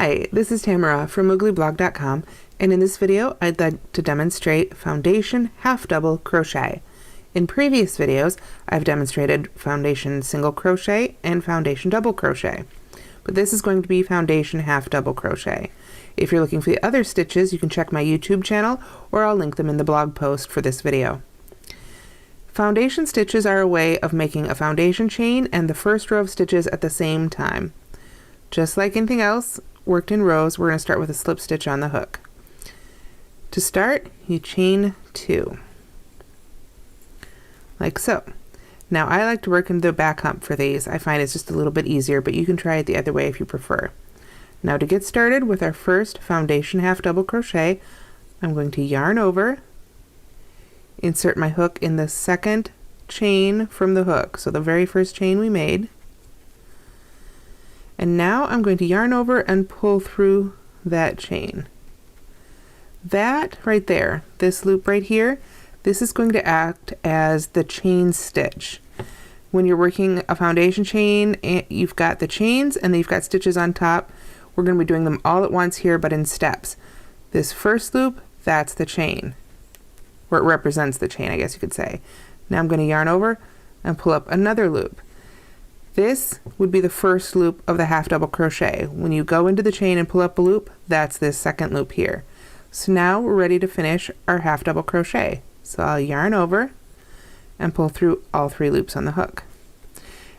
Hi, this is Tamara from mooglyblog.com, and in this video I'd like to demonstrate Foundation Half Double Crochet. In previous videos I've demonstrated Foundation Single Crochet and Foundation Double Crochet, but this is going to be Foundation Half Double Crochet. If you're looking for the other stitches, you can check my YouTube channel, or I'll link them in the blog post for this video. Foundation stitches are a way of making a foundation chain and the first row of stitches at the same time. Just like anything else worked in rows, we're going to start with a slip stitch on the hook. To start, you chain 2, like so. Now I like to work in the back hump for these. I find it's just a little bit easier, but you can try it the other way if you prefer. Now to get started with our first Foundation Half Double Crochet, I'm going to yarn over, insert my hook in the second chain from the hook, so the very first chain we made. And now I'm going to yarn over and pull through that chain. That right there, this loop right here, this is going to act as the chain stitch. When you're working a foundation chain, you've got the chains and then you've got stitches on top. We're going to be doing them all at once here, but in steps. This first loop, that's the chain, or it represents the chain, I guess you could say. Now I'm going to yarn over and pull up another loop. This would be the first loop of the half double crochet. When you go into the chain and pull up a loop, that's this second loop here. So now we're ready to finish our half double crochet. So I'll yarn over and pull through all 3 loops on the hook.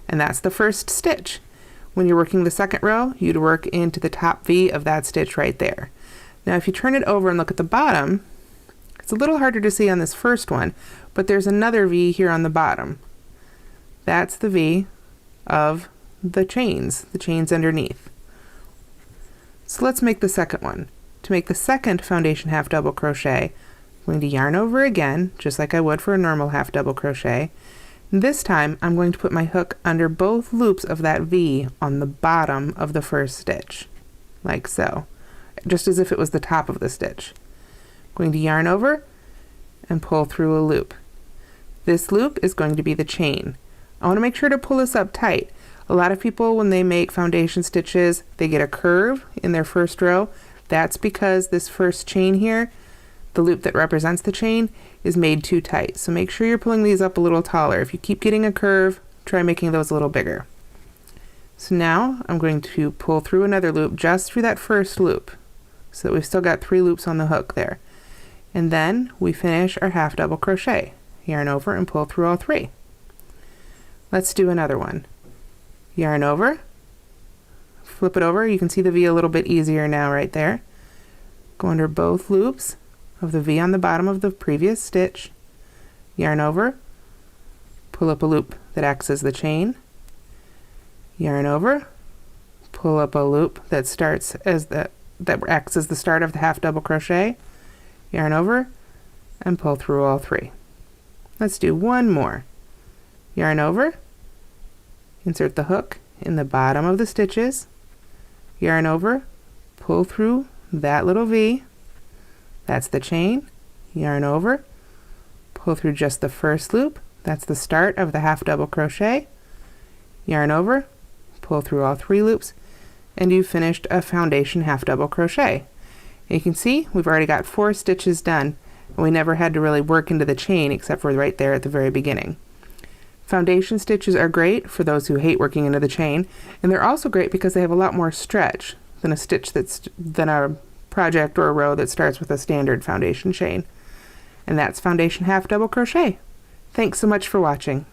And that's the first stitch. When you're working the second row, you'd work into the top V of that stitch right there. Now if you turn it over and look at the bottom, it's a little harder to see on this first one, but there's another V here on the bottom. That's the V of the chains underneath. So let's make the second one. To make the second Foundation Half Double Crochet, I'm going to yarn over again, just like I would for a normal half double crochet. And this time I'm going to put my hook under both loops of that V on the bottom of the first stitch, like so, just as if it was the top of the stitch. I'm going to yarn over and pull through a loop. This loop is going to be the chain. I want to make sure to pull this up tight. A lot of people, when they make foundation stitches, they get a curve in their first row. That's because this first chain here, the loop that represents the chain, is made too tight. So make sure you're pulling these up a little taller. If you keep getting a curve, try making those a little bigger. So now I'm going to pull through another loop just through that first loop, so that we've still got 3 loops on the hook there. And then we finish our half double crochet. Yarn over and pull through all 3. Let's do another one. Yarn over, flip it over. You can see the V a little bit easier now right there. Go under both loops of the V on the bottom of the previous stitch. Yarn over, pull up a loop that acts as the chain. Yarn over, pull up a loop that starts as that acts as the start of the half double crochet. Yarn over and pull through all 3. Let's do one more. Yarn over, insert the hook in the bottom of the stitches, yarn over, pull through that little V, that's the chain, yarn over, pull through just the first loop, that's the start of the half double crochet, yarn over, pull through all 3 loops, and you've finished a foundation half double crochet. And you can see we've already got 4 stitches done, and we never had to really work into the chain except for right there at the very beginning. Foundation stitches are great for those who hate working into the chain, and they're also great because they have a lot more stretch than a project or a row that starts with a standard foundation chain. And that's Foundation Half Double Crochet. Thanks so much for watching.